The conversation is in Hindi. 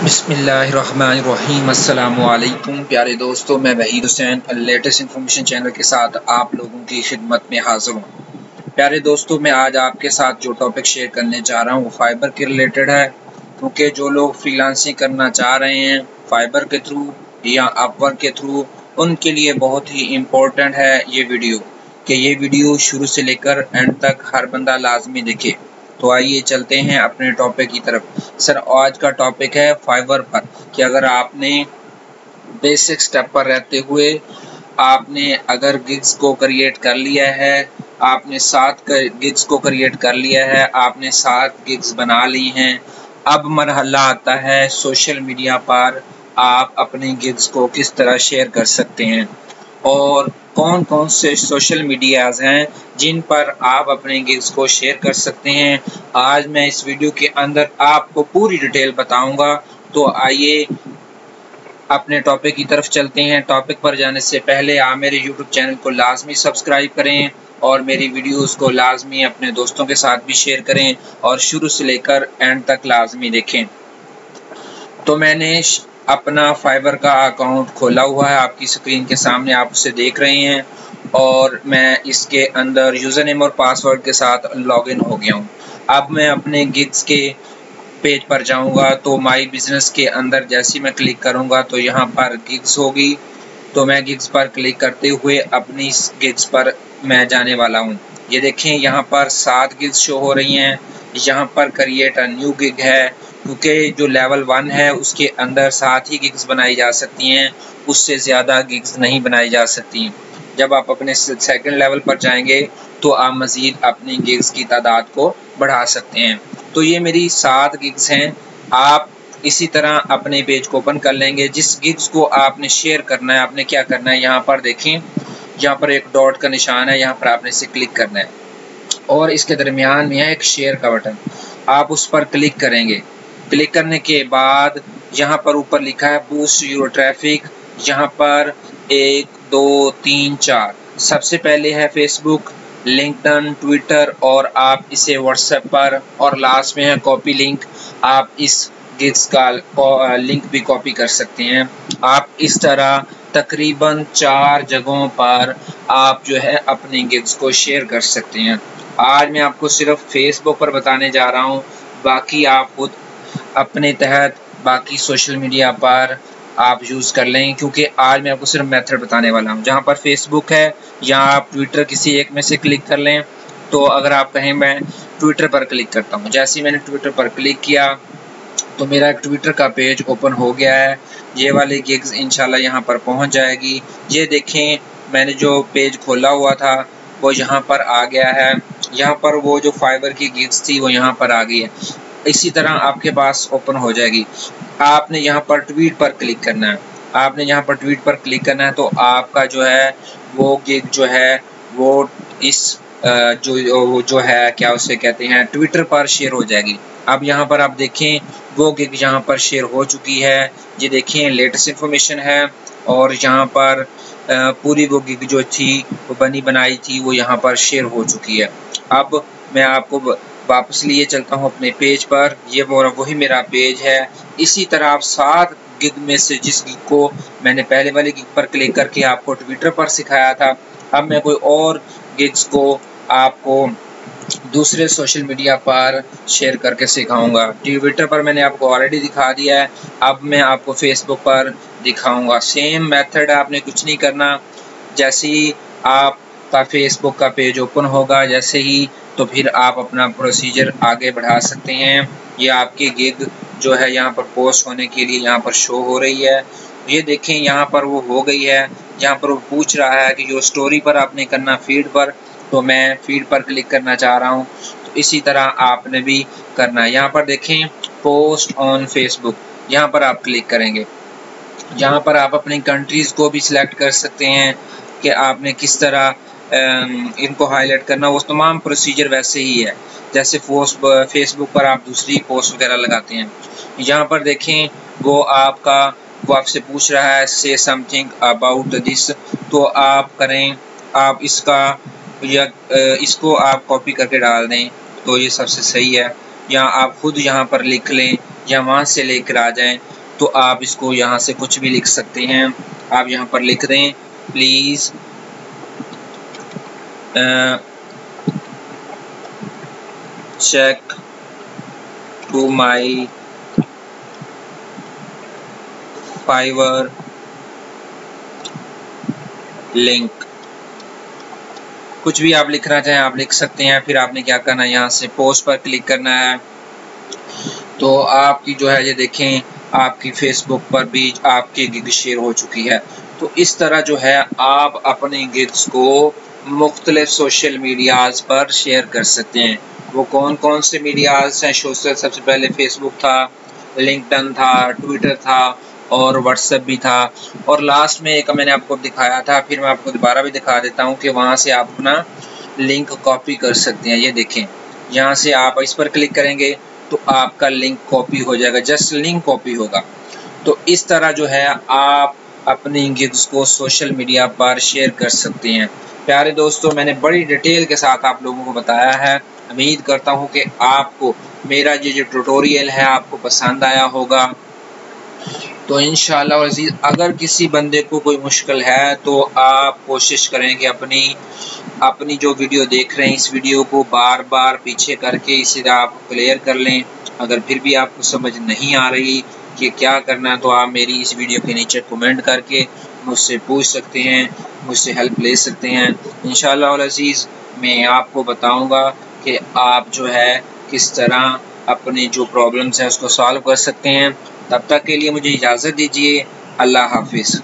बिस्मिल्लाहिर्रहमानिर्रहीम। अस्सलामुअलैकुम प्यारे दोस्तों, मैं Waheed Hussain latest information channel के साथ आप लोगों की खिदमत में हाजिर हूँ। प्यारे दोस्तों, मैं आज आपके साथ जो टॉपिक शेयर करने जा रहा हूँ वो फाइबर के रिलेटेड है, क्योंकि जो लोग फ्रीलांसिंग करना चाह रहे हैं फाइबर के थ्रू या अपवर्क के थ्रू, उनके लिए बहुत ही इम्पोर्टेंट है ये वीडियो, कि ये वीडियो शुरू से लेकर एंड तक हर बंदा लाजमी देखे। तो आइए चलते हैं अपने टॉपिक की तरफ। सर, आज का टॉपिक है फाइवर पर, कि अगर आपने बेसिक स्टेप पर रहते हुए आपने अगर गिग्स को क्रिएट कर लिया है, आपने 7 गिग्स को क्रिएट कर लिया है, आपने 7 गिग्स बना ली हैं, अब मरहला आता है सोशल मीडिया पर आप अपनी गिग्स को किस तरह शेयर कर सकते हैं और कौन कौन से सोशल मीडियाज़ हैं जिन पर आप अपने गिग्स को शेयर कर सकते हैं। आज मैं इस वीडियो के अंदर आपको पूरी डिटेल बताऊंगा। तो आइए अपने टॉपिक की तरफ चलते हैं। टॉपिक पर जाने से पहले आप मेरे यूट्यूब चैनल को लाजमी सब्सक्राइब करें और मेरी वीडियोस को लाजमी अपने दोस्तों के साथ भी शेयर करें और शुरू से लेकर एंड तक लाजमी देखें। तो मैंने अपना फाइवर का अकाउंट खोला हुआ है, आपकी स्क्रीन के सामने आप उसे देख रहे हैं, और मैं इसके अंदर यूज़र नेम और पासवर्ड के साथ लॉगिन हो गया हूँ। अब मैं अपने गिग्स के पेज पर जाऊंगा तो माई बिजनेस के अंदर जैसे मैं क्लिक करूंगा तो यहाँ पर गिग्स होगी। तो मैं गिग्स पर क्लिक करते हुए अपनी गिग्स पर मैं जाने वाला हूँ। ये देखें, यहाँ पर 7 गिग्स शो हो रही हैं। यहाँ पर क्रिएट अ न्यू गिग है, क्योंकि जो लेवल 1 है उसके अंदर 7 ही गिग्स बनाई जा सकती हैं, उससे ज़्यादा गिग्स नहीं बनाई जा सकती। जब आप अपने सेकंड लेवल पर जाएंगे तो आप मज़ीद अपनी गिग्स की तादाद को बढ़ा सकते हैं। तो ये मेरी 7 गिग्स हैं। आप इसी तरह अपने पेज को ओपन कर लेंगे। जिस गिग्स को आपने शेयर करना है, आपने क्या करना है, यहाँ पर देखें, यहाँ पर एक डॉट का निशान है, यहाँ पर आपने इसे क्लिक करना है और इसके दरमियान में है एक शेयर का बटन, आप उस पर क्लिक करेंगे। क्लिक करने के बाद यहाँ पर ऊपर लिखा है बूस्ट योर ट्रैफिक। यहाँ पर 1 2 3 4 सबसे पहले है फेसबुक, लिंक्डइन, ट्विटर, और आप इसे व्हाट्सएप पर, और लास्ट में है कॉपी लिंक। आप इस गिग्स का लिंक भी कॉपी कर सकते हैं। आप इस तरह तकरीबन 4 जगहों पर आप जो है अपने गिग्स को शेयर कर सकते हैं। आज मैं आपको सिर्फ फेसबुक पर बताने जा रहा हूँ, बाकी आप खुद अपने तहत बाकी सोशल मीडिया पर आप यूज़ कर लें, क्योंकि आज मैं आपको सिर्फ मेथड बताने वाला हूँ। जहाँ पर फेसबुक है या आप ट्विटर किसी एक में से क्लिक कर लें। तो अगर आप कहें मैं ट्विटर पर क्लिक करता हूँ, जैसे ही मैंने ट्विटर पर क्लिक किया तो मेरा ट्विटर का पेज ओपन हो गया है। ये वाली गिग्स इंशाल्लाह यहाँ पर पहुँच जाएगी। ये देखें, मैंने जो पेज खोला हुआ था वो यहाँ पर आ गया है। यहाँ पर वो जो फाइबर की गिग्स थी वो यहाँ पर आ गई है। इसी तरह आपके पास ओपन हो जाएगी। आपने यहाँ पर ट्वीट पर क्लिक करना है। आपने यहाँ पर ट्वीट पर क्लिक करना है तो आपका जो है वो गिग जो है वो इस जो है क्या उसे कहते हैं ट्विटर पर शेयर हो जाएगी। अब यहाँ पर आप देखें वो गिग यहाँ पर शेयर हो चुकी है। ये देखें, लेटेस्ट इन्फॉर्मेशन है, और यहाँ पर पूरी वो गिग जो थी वो बनी बनाई थी वो यहाँ पर शेयर हो चुकी है। अब मैं आपको वापस लिए चलता हूँ अपने पेज पर। ये वही मेरा पेज है। इसी तरह आप 7 गिग में से जिस गिग को मैंने पहले वाले गिग पर क्लिक करके आपको ट्विटर पर सिखाया था, अब मैं कोई और गिग्स को आपको दूसरे सोशल मीडिया पर शेयर करके सिखाऊंगा। ट्विटर पर मैंने आपको ऑलरेडी दिखा दिया है, अब मैं आपको फेसबुक पर दिखाऊंगा। सेम मेथड, आपने कुछ नहीं करना। जैसे ही आपका फेसबुक का पेज ओपन होगा जैसे ही, तो फिर आप अपना प्रोसीजर आगे बढ़ा सकते हैं। ये आपकी गिग जो है यहाँ पर पोस्ट होने के लिए यहाँ पर शो हो रही है। ये देखें, यहाँ पर वो हो गई है। यहाँ पर वो पूछ रहा है कि जो स्टोरी पर आपने करना, फीड पर, तो मैं फीड पर क्लिक करना चाह रहा हूँ। तो इसी तरह आपने भी करना है। यहाँ पर देखें पोस्ट ऑन फेसबुक, यहाँ पर आप क्लिक करेंगे। यहाँ पर आप अपनी कंट्रीज़ को भी सिलेक्ट कर सकते हैं कि आपने किस तरह इनको हाईलाइट करना। वो तमाम प्रोसीजर वैसे ही है जैसे फेसबुक पर आप दूसरी पोस्ट वगैरह लगाते हैं। यहाँ पर देखें वो आपसे पूछ रहा है से समथिंग अबाउट दिस, तो आप करें, आप इसको आप कॉपी करके डाल दें तो ये सबसे सही है। या आप खुद यहाँ पर लिख लें या वहाँ से लेकर आ जाएं, तो आप इसको यहाँ से कुछ भी लिख सकते हैं। आप यहाँ पर लिख दें please check to my Fiverr link. कुछ भी आप लिखना चाहें आप लिख सकते हैं। फिर आपने क्या करना है, यहाँ से पोस्ट पर क्लिक करना है। तो आपकी जो है ये देखें, आपकी फेसबुक पर भी आपकी गिग शेयर हो चुकी है। तो इस तरह जो है आप अपने गिग्स को मुख्तलिफ सोशल मीडियाज़ पर शेयर कर सकते हैं। वो कौन कौन से मीडियाज़ हैं? सोशल सबसे पहले फेसबुक था, लिंक्डइन था, ट्विटर था और व्हाट्सएप भी था। और लास्ट में एक मैंने आपको दिखाया था, फिर मैं आपको दोबारा भी दिखा देता हूँ कि वहाँ से आप अपना लिंक कॉपी कर सकते हैं। ये देखें, यहाँ से आप इस पर क्लिक करेंगे तो आपका लिंक कॉपी हो जाएगा, जस्ट लिंक कॉपी होगा। तो इस तरह जो है आप अपनी गिग्स को सोशल मीडिया पर शेयर कर सकते हैं। प्यारे दोस्तों, मैंने बड़ी डिटेल के साथ आप लोगों को बताया है। उम्मीद करता हूँ कि आपको मेरा ये जो ट्यूटोरियल है आपको पसंद आया होगा। तो इंशाअल्लाह अज़ीज़, अगर किसी बंदे को कोई मुश्किल है तो आप कोशिश करें कि अपनी जो वीडियो देख रहे हैं इस वीडियो को बार बार पीछे करके इसे आप क्लियर कर लें। अगर फिर भी आपको समझ नहीं आ रही कि क्या करना है तो आप मेरी इस वीडियो के नीचे कमेंट करके मुझसे पूछ सकते हैं, मुझसे हेल्प ले सकते हैं। इंशाअल्लाह अज़ीज़ मैं आपको बताऊंगा कि आप जो है किस तरह अपने जो प्रॉब्लम्स हैं उसको सॉल्व कर सकते हैं। तब तक के लिए मुझे इजाज़त दीजिए। अल्लाह हाफिज़।